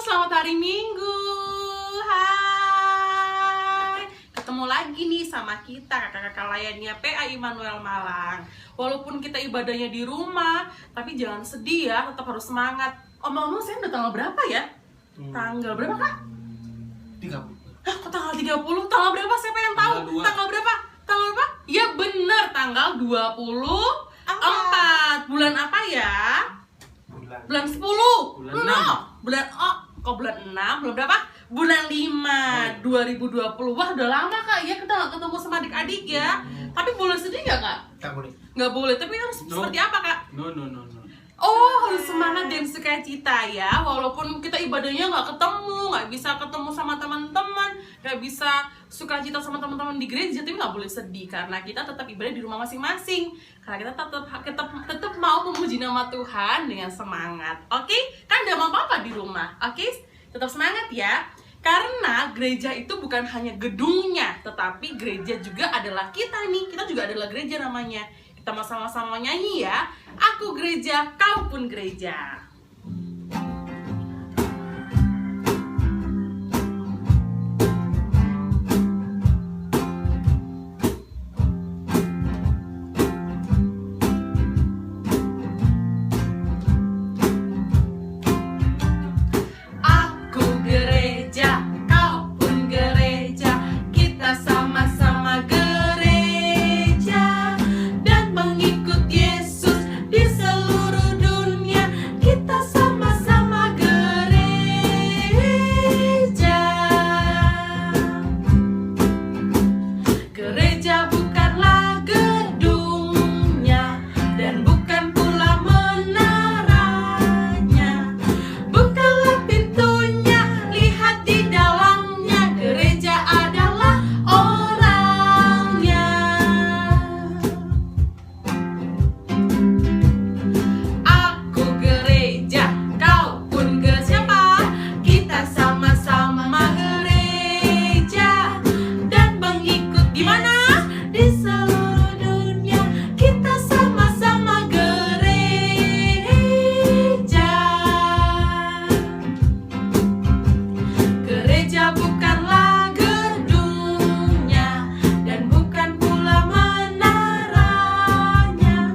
selamat hari Minggu. Hai. Ketemu lagi nih sama kita kakak-kakak layannya PA Immanuel Malang. Walaupun kita ibadahnya di rumah, tapi jangan sedih ya, tetap harus semangat. Omong-omong, saya udah tanggal berapa ya? Tanggal berapa, Kak? 30. Hah, kok tanggal 30? Tanggal berapa? Siapa yang tahu? Tanggal 2. Tanggal berapa? Tanggal berapa? Ya bener, tanggal 24. Bulan apa ya? Bulan 10. Bulan No. 6. Bulan kok bulan 6? Bulan berapa? Bulan 5 2020. Wah, udah lama Kak ya kita gak ketemu sama adik-adik ya. Tapi boleh sedih gak Kak? Tak boleh. Nggak boleh, tapi harus No. seperti apa Kak? No. Oh, harus semangat dan sukacita ya. Walaupun kita ibadahnya nggak ketemu, nggak bisa ketemu sama teman-teman, nggak bisa sukacita sama teman-teman di gereja, tapi nggak boleh sedih karena kita tetap ibadah di rumah masing-masing. Karena kita tetap mau memuji nama Tuhan dengan semangat. Oke? Kan nggak mau apa-apa di rumah. Oke? Tetap semangat ya. Karena gereja itu bukan hanya gedungnya, tetapi gereja juga adalah kita nih. Kita juga adalah gereja namanya. Kita mau sama-sama nyanyi ya. Aku gereja, kau pun gereja. Aku gereja, kau pun gereja. Kita sama-sama gereja dan mengikut Yesus di seluruh dunia. Kita sama-sama gereja. Gereja bukanlah gedungnya dan bukan pula menaranya. Bukalah pintunya, lihat di dalamnya. Gereja adalah orangnya. Aku gereja, kau pun gereja. Siapa? Kita sama-sama gereja dan mengikut di mana? Di seluruh dunia. Kita sama-sama gereja. Gereja bukanlah gedungnya dan bukan pula menaranya.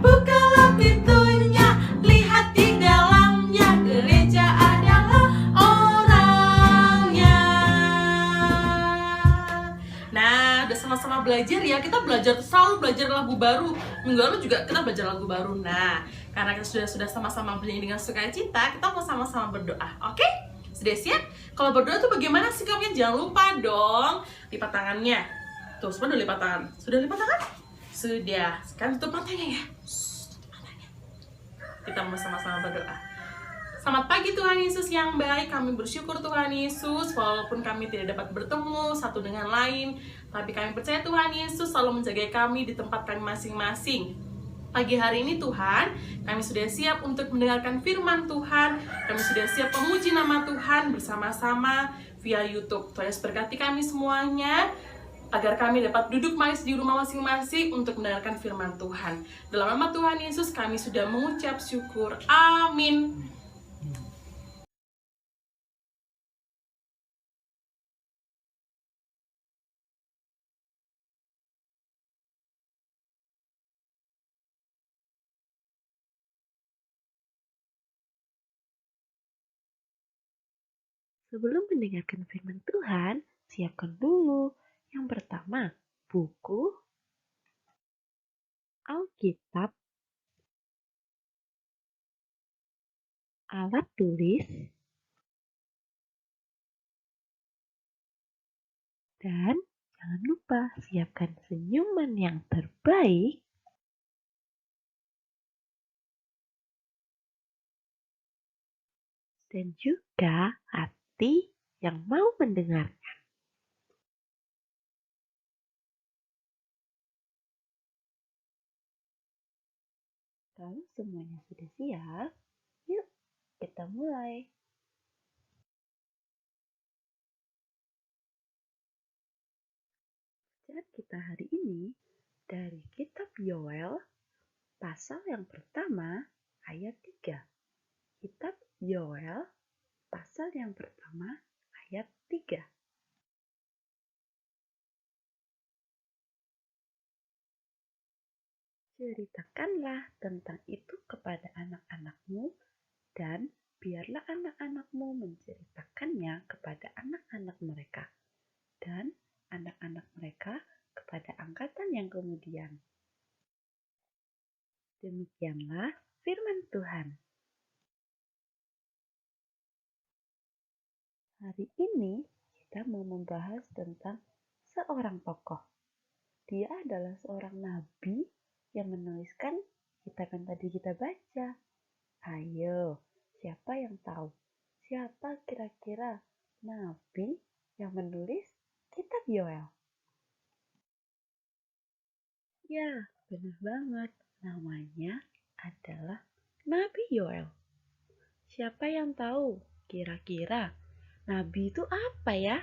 Bukalah pintunya, lihat di dalamnya. Gereja adalah orangnya. Nah, udah sama-sama belajar ya. Kita selalu belajar lagu baru. Minggu lalu juga kita belajar lagu baru. Nah, karena kita sudah sama-sama bernyanyi dengan sukacita, kita mau sama-sama berdoa. Oke? Sudah siap? Kalau berdoa tuh bagaimana sikapnya? Jangan lupa dong lipat tangannya. Tuh, semua udah lipat tangan. Sudah lipat tangan? Sudah. Sekarang tutup matanya ya. Tutup matanya. Kita mau sama-sama berdoa. Selamat pagi Tuhan Yesus yang baik. Kami bersyukur Tuhan Yesus, walaupun kami tidak dapat bertemu satu dengan lain, tapi kami percaya Tuhan Yesus selalu menjaga kami di tempat kami masing-masing. Pagi hari ini Tuhan, kami sudah siap untuk mendengarkan firman Tuhan. Kami sudah siap memuji nama Tuhan bersama-sama via YouTube. Tuhan Yesus berkati kami semuanya, agar kami dapat duduk manis di rumah masing-masing untuk mendengarkan firman Tuhan. Dalam nama Tuhan Yesus kami sudah mengucap syukur. Amin. Sebelum mendengarkan firman Tuhan, siapkan dulu. Yang pertama, buku, Alkitab, alat tulis, dan jangan lupa siapkan senyuman yang terbaik dan juga hati yang mau mendengar. Kalau semuanya sudah siap, yuk kita mulai. Bacaan kita hari ini dari kitab Yoel, pasal yang pertama, ayat 3. Kitab Yoel, pasal yang pertama ayat 3. Ceritakanlah tentang itu kepada anak-anakmu dan biarlah anak-anakmu menceritakannya kepada anak-anak mereka dan anak-anak mereka kepada angkatan yang kemudian. Demikianlah firman Tuhan. Hari ini kita mau membahas tentang seorang tokoh. Dia adalah seorang nabi yang menuliskan kitab yang tadi kita baca. Ayo, siapa yang tahu? Siapa kira-kira nabi yang menulis kitab Yoel? Ya, benar banget. Namanya adalah Nabi Yoel. Siapa yang tahu? Kira-kira nabi itu apa ya?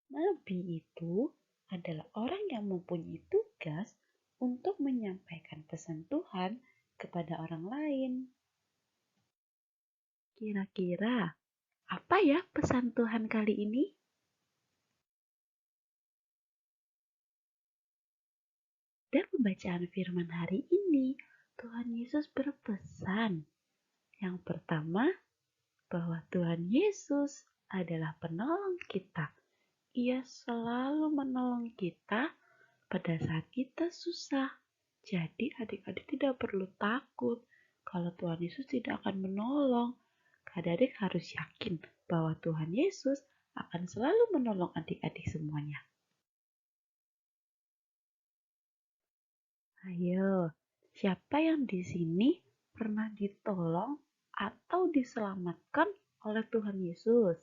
Nabi itu adalah orang yang mempunyai tugas untuk menyampaikan pesan Tuhan kepada orang lain. Kira-kira apa ya pesan Tuhan kali ini? Dan pembacaan firman hari ini, Tuhan Yesus berpesan. Yang pertama, bahwa Tuhan Yesus adalah penolong kita. Ia selalu menolong kita pada saat kita susah. Jadi adik-adik tidak perlu takut kalau Tuhan Yesus tidak akan menolong. Adik-adik harus yakin bahwa Tuhan Yesus akan selalu menolong adik-adik semuanya. Ayo, siapa yang di sini pernah ditolong atau diselamatkan oleh Tuhan Yesus?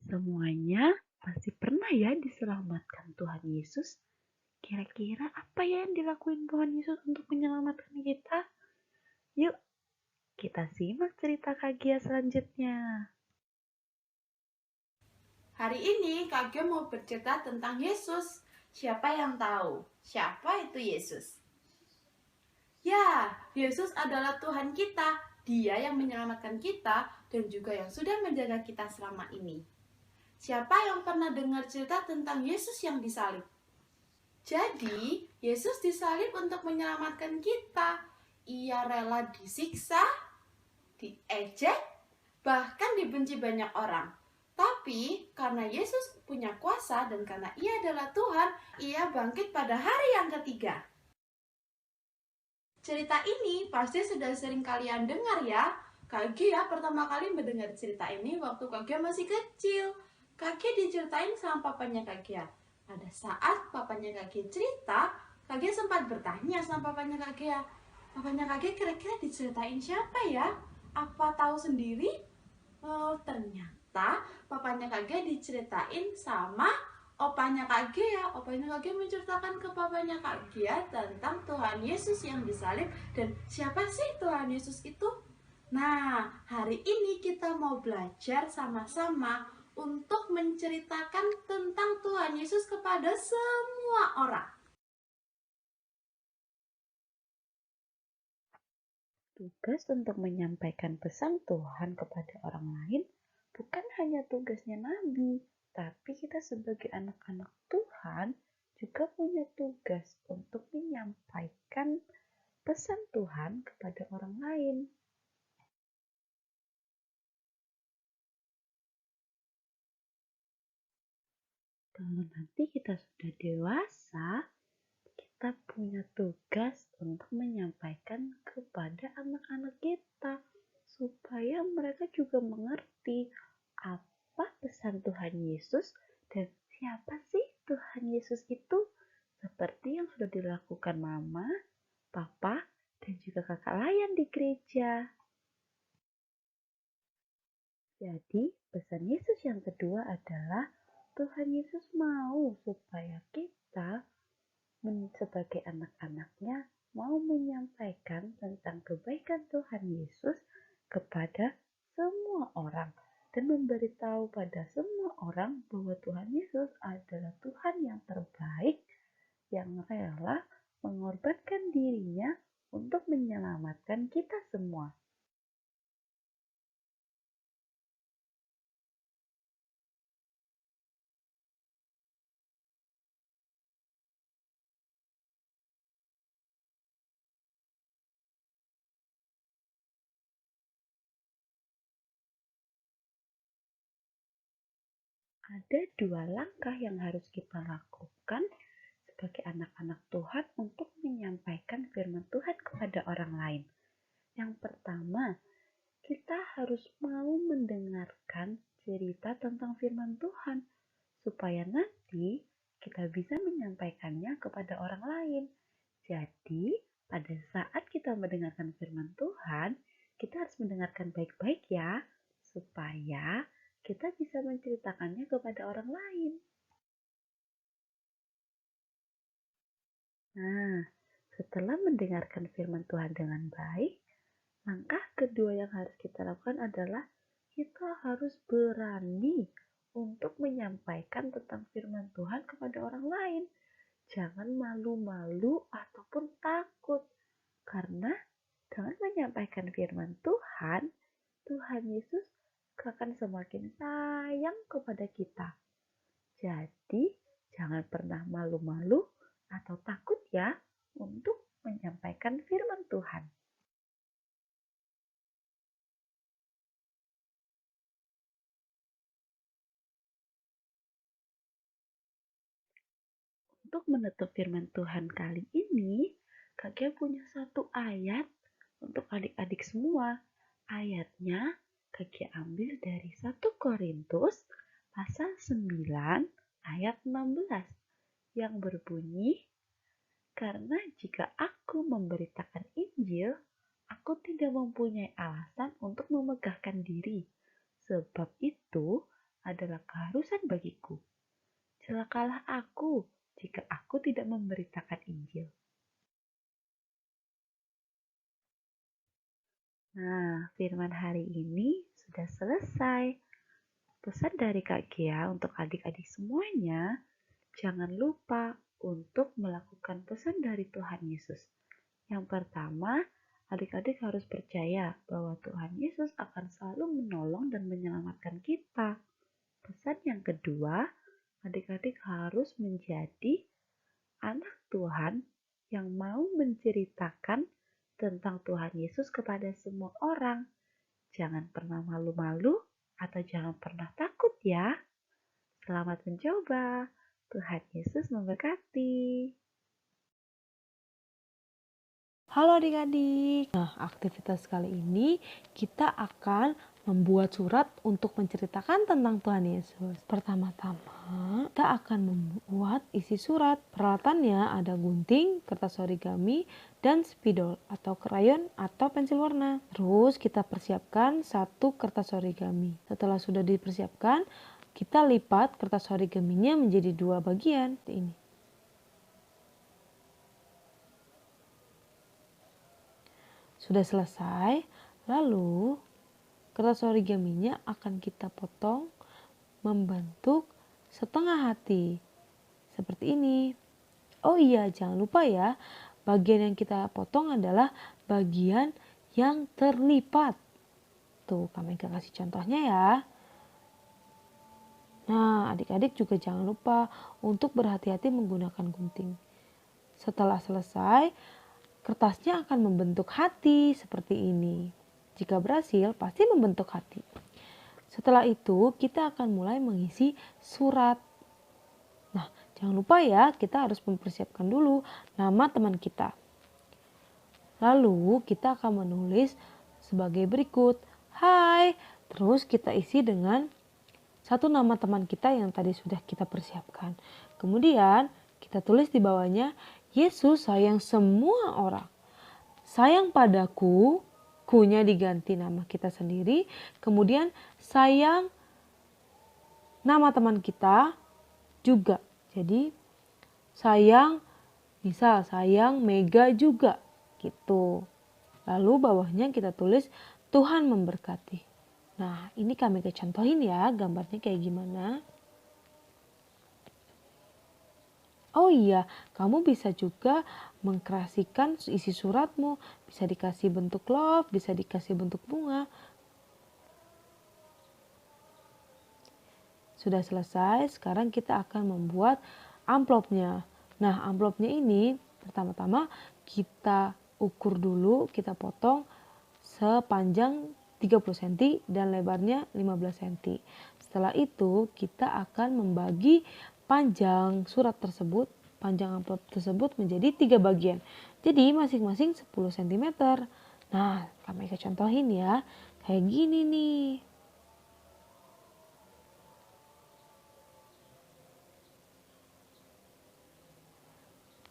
Semuanya pasti pernah ya diselamatkan Tuhan Yesus. Kira-kira apa ya yang dilakuin Tuhan Yesus untuk menyelamatkan kita? Yuk, kita simak cerita Kak Gia selanjutnya. Hari ini Kak Gio mau bercerita tentang Yesus. Siapa yang tahu? Siapa itu Yesus? Ya, Yesus adalah Tuhan kita. Dia yang menyelamatkan kita dan juga yang sudah menjaga kita selama ini. Siapa yang pernah dengar cerita tentang Yesus yang disalib? Jadi, Yesus disalib untuk menyelamatkan kita. Ia rela disiksa, diejek, bahkan dibenci banyak orang. Tapi karena Yesus punya kuasa dan karena Ia adalah Tuhan, Ia bangkit pada hari yang ketiga. Cerita ini pasti sudah sering kalian dengar ya. Kak Gia pertama kali mendengar cerita ini waktu Kak Gia masih kecil. Kak Gia diceritain sama papanya Kak Gia. Pada saat papanya Kak Gia cerita, Kak Gia sempat bertanya sama papanya Kak Gia. Papanya Kak Gia kira-kira diceritain siapa ya? Apa tahu sendiri? Oh, ternyata papanya Kak Gia diceritain sama opanya Kak Gia. Opanya Kak Gia menceritakan ke papanya Kak Gia tentang Tuhan Yesus yang disalib. Dan siapa sih Tuhan Yesus itu? Nah, hari ini kita mau belajar sama-sama untuk menceritakan tentang Tuhan Yesus kepada semua orang. Tugas untuk menyampaikan pesan Tuhan kepada orang lain bukan hanya tugasnya nabi, tapi kita sebagai anak-anak Tuhan juga punya tugas untuk menyampaikan pesan Tuhan kepada orang lain. Kalau nanti kita sudah dewasa, kita punya tugas untuk menyampaikan kepada anak-anak kita supaya mereka juga mengerti apa pesan Tuhan Yesus dan siapa sih Tuhan Yesus itu, seperti yang sudah dilakukan mama, papa, dan juga kakak layan di gereja. Jadi pesan Yesus yang kedua adalah Tuhan Yesus mau supaya kita sebagai anak-anaknya mau menyampaikan tentang kebaikan Tuhan Yesus kepada semua orang dan memberitahu pada semua orang bahwa Tuhan Yesus adalah Tuhan yang terbaik yang rela mengorbankan dirinya untuk menyelamatkan kita semua. Ada dua langkah yang harus kita lakukan sebagai anak-anak Tuhan untuk menyampaikan firman Tuhan kepada orang lain. Yang pertama, kita harus mau mendengarkan cerita tentang firman Tuhan supaya nanti kita bisa menyampaikannya kepada orang lain. Jadi, pada saat kita mendengarkan firman Tuhan, kita harus mendengarkan baik-baik ya, supaya kita bisa menceritakannya kepada orang lain. Nah, setelah mendengarkan firman Tuhan dengan baik, langkah kedua yang harus kita lakukan adalah kita harus berani untuk menyampaikan tentang firman Tuhan kepada orang lain. Jangan malu-malu ataupun takut, karena dengan menyampaikan firman Tuhan, Tuhan Yesus akan semakin sayang kepada kita. Jadi, jangan pernah malu-malu atau takut ya untuk menyampaikan firman Tuhan. Untuk menutup firman Tuhan kali ini, Kak Gia punya satu ayat untuk adik-adik semua. Ayatnya Kak Gia ambil dari 1 Korintus pasal 9 ayat 16 yang berbunyi, "Karena jika aku memberitakan Injil, aku tidak mempunyai alasan untuk memegahkan diri, sebab itu adalah keharusan bagiku. Celakalah aku jika aku tidak memberitakan Injil." Nah, firman hari ini sudah selesai. Pesan dari Kak Gia untuk adik-adik semuanya, jangan lupa untuk melakukan pesan dari Tuhan Yesus. Yang pertama, adik-adik harus percaya bahwa Tuhan Yesus akan selalu menolong dan menyelamatkan kita. Pesan yang kedua, adik-adik harus menjadi anak Tuhan yang mau menceritakan tentang Tuhan Yesus kepada semua orang. Jangan pernah malu-malu atau jangan pernah takut ya. Selamat mencoba. Tuhan Yesus memberkati. Halo adik-adik. Nah, aktivitas kali ini kita akan membuat surat untuk menceritakan tentang Tuhan Yesus. Pertama-tama, kita akan membuat isi surat. Peralatannya ada gunting, kertas origami, dan spidol atau krayon atau pensil warna. Terus kita persiapkan satu kertas origami. Setelah sudah dipersiapkan, kita lipat kertas origaminya menjadi dua bagian. Ini. Sudah selesai, lalu kertas origaminya akan kita potong membentuk setengah hati. Seperti ini. Oh iya, jangan lupa ya, bagian yang kita potong adalah bagian yang terlipat. Tuh, kami kasih contohnya ya. Nah, adik-adik juga jangan lupa untuk berhati-hati menggunakan gunting. Setelah selesai, kertasnya akan membentuk hati seperti ini. Jika berhasil, pasti membentuk hati. Setelah itu, kita akan mulai mengisi surat. Nah, jangan lupa ya, kita harus mempersiapkan dulu nama teman kita. Lalu, kita akan menulis sebagai berikut. Hai, terus kita isi dengan satu nama teman kita yang tadi sudah kita persiapkan. Kemudian, kita tulis di bawahnya, Yesus sayang semua orang. Sayang padaku, ku-nya diganti nama kita sendiri. Kemudian sayang nama teman kita juga. Jadi sayang, misal sayang Mega juga gitu. Lalu bawahnya kita tulis Tuhan memberkati. Nah, ini kami contohin ya gambarnya kayak gimana. Oh iya, kamu bisa juga mengkreasikan isi suratmu. Bisa dikasih bentuk love, bisa dikasih bentuk bunga. Sudah selesai, sekarang kita akan membuat amplopnya. Nah, amplopnya ini pertama-tama kita ukur dulu, kita potong sepanjang 30 cm dan lebarnya 15 cm. Setelah itu kita akan membagi panjang surat tersebut, panjang amplop tersebut menjadi 3 bagian. Jadi masing-masing 10 cm. Nah, kami akan contohin ya. Kayak gini nih.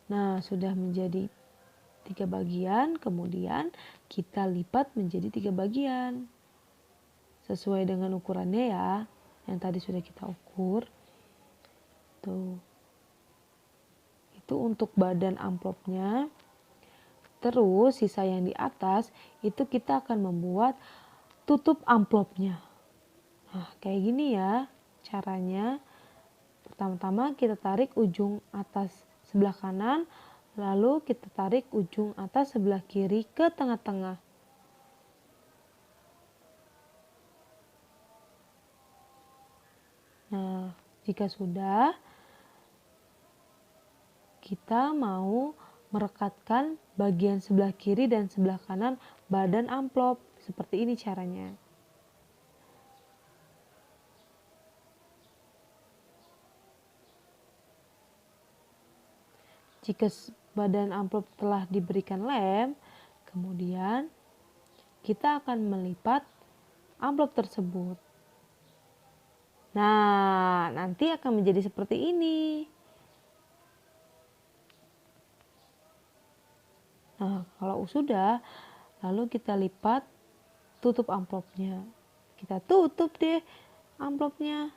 Nah, sudah menjadi 3 bagian, kemudian kita lipat menjadi 3 bagian. Sesuai dengan ukurannya ya, yang tadi sudah kita ukur. Tuh. Itu untuk badan amplopnya. Terus sisa yang di atas itu kita akan membuat tutup amplopnya. Nah, kayak gini ya caranya. Pertama-tama kita tarik ujung atas sebelah kanan, lalu kita tarik ujung atas sebelah kiri ke tengah-tengah. Nah, jika sudah, kita mau merekatkan bagian sebelah kiri dan sebelah kanan badan amplop. Seperti ini caranya. Jika badan amplop telah diberikan lem, kemudian kita akan melipat amplop tersebut. Nah, nanti akan menjadi seperti ini. Nah, kalau sudah, lalu kita lipat, tutup amplopnya. Kita tutup deh amplopnya.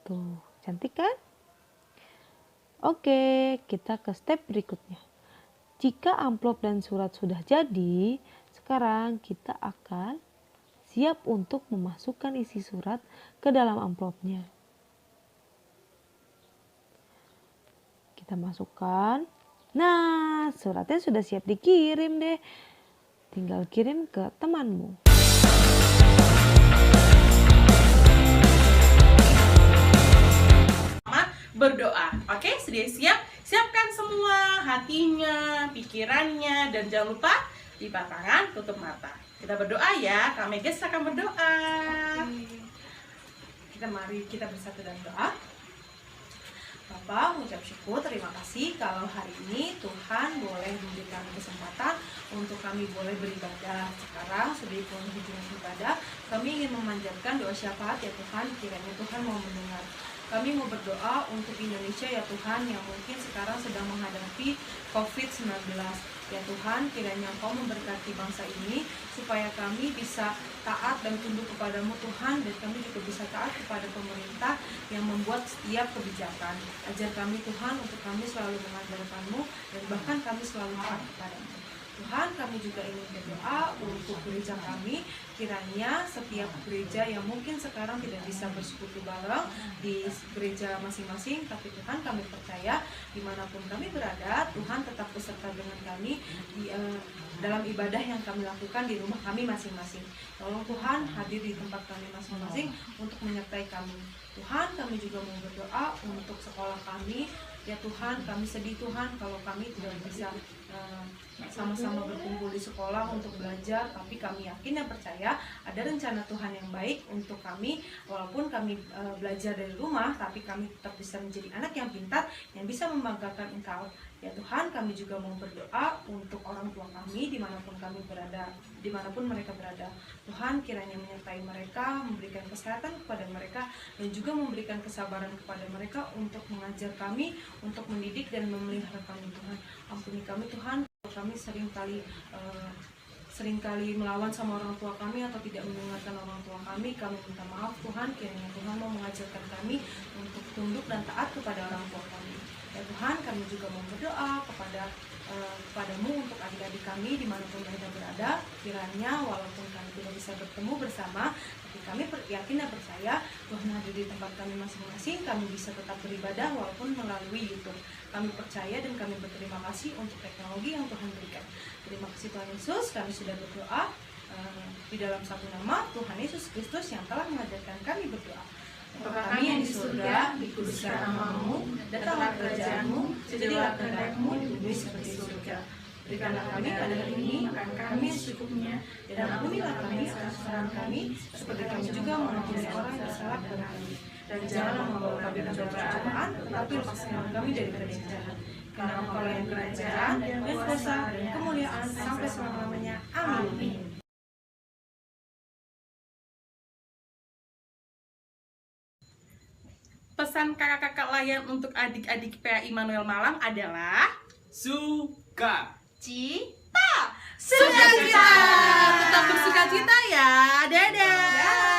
Tuh, cantik kan? Oke, kita ke step berikutnya. Jika amplop dan surat sudah jadi, sekarang kita akan siap untuk memasukkan isi surat ke dalam amplopnya. Kita masukkan. Nah, suratnya sudah siap dikirim deh. Tinggal kirim ke temanmu. Berdoa, oke? Sudah siap? Siapkan semua hatinya, pikirannya, dan jangan lupa lipat tangan, tutup mata. Kita berdoa ya. Kak Megas akan berdoa. Mari kita bersatu dalam doa. Bapak, mengucap syukur, terima kasih kalau hari ini Tuhan boleh memberikan kesempatan untuk kami boleh beribadah. Sekarang sudah di penghujung ibadah, kami ingin memanjatkan doa syafaat ya Tuhan, kiranya Tuhan mau mendengar. Kami mau berdoa untuk Indonesia ya Tuhan yang mungkin sekarang sedang menghadapi COVID-19. Ya Tuhan, kiranya Engkau memberkati bangsa ini supaya kami bisa taat dan tunduk kepadamu Tuhan, dan kami juga bisa taat kepada pemerintah yang membuat setiap kebijakan. Ajar kami Tuhan untuk kami selalu mengandalkan-Mu dan bahkan kami selalu taat kepadamu. Tuhan, kami juga ingin berdoa untuk gereja kami, kiranya setiap gereja yang mungkin sekarang tidak bisa bersekutu bareng di gereja masing-masing, tapi Tuhan kami percaya dimanapun kami berada, Tuhan tetap beserta dengan kami dalam ibadah yang kami lakukan di rumah kami masing-masing. Tolong Tuhan hadir di tempat kami masing-masing untuk menyertai kami. Tuhan, kami juga mau berdoa untuk sekolah kami. Ya Tuhan, kami sedih Tuhan kalau kami tidak bisa sama-sama berkumpul di sekolah untuk belajar, tapi kami yakin dan percaya ada rencana Tuhan yang baik untuk kami. Walaupun kami belajar dari rumah, tapi kami tetap bisa menjadi anak yang pintar yang bisa membanggakan Engkau. Ya Tuhan, kami juga mau berdoa untuk orang tua kami dimanapun kami berada, dimanapun mereka berada. Tuhan, kiranya menyertai mereka, memberikan kesehatan kepada mereka, dan juga memberikan kesabaran kepada mereka untuk mengajar kami, untuk mendidik dan memelihara kami Tuhan. Ampuni kami Tuhan, kami seringkali melawan sama orang tua kami atau tidak mendengarkan orang tua kami minta maaf Tuhan. Kiranya Tuhan mau mengajarkan kami untuk tunduk dan taat kepada orang tua kami. Ya Tuhan, kami juga mau berdoa kepada kepadamu untuk adik-adik kami dimanapun mereka berada. Kiranya walaupun kami tidak bisa bertemu bersama, tapi kami yakin dan percaya Tuhan hadir di tempat kami masing-masing. Kami bisa tetap beribadah walaupun melalui YouTube. Kami percaya dan kami berterima kasih untuk teknologi yang Tuhan berikan. Terima kasih Tuhan Yesus. Kami sudah berdoa di dalam satu nama Tuhan Yesus Kristus yang telah mengajarkan kami berdoa. Bapa kami yang di surga, dikuduskan namamu, datanglah kerajaanmu, jadilah kehendakmu di bumi seperti surga. Berikanlah kami pada hari ini makan kami secukupnya, dan ampunilah kami atas kesalahan kami, seperti kami juga mengampuni orang yang bersalah kepada kami. Dan janganlah membawa kami dalam pencobaan, tetapi lepaskanlah kami dari yang jahat. Karena Engkau yang kerajaan dan kuasa dan kemuliaan sampai selama-lamanya. Amin. Pesan kakak-kakak layan untuk adik-adik PA Immanuel Malang adalah Suka. Cita. Sukacita. Tetap bersukacita ya. Dadah.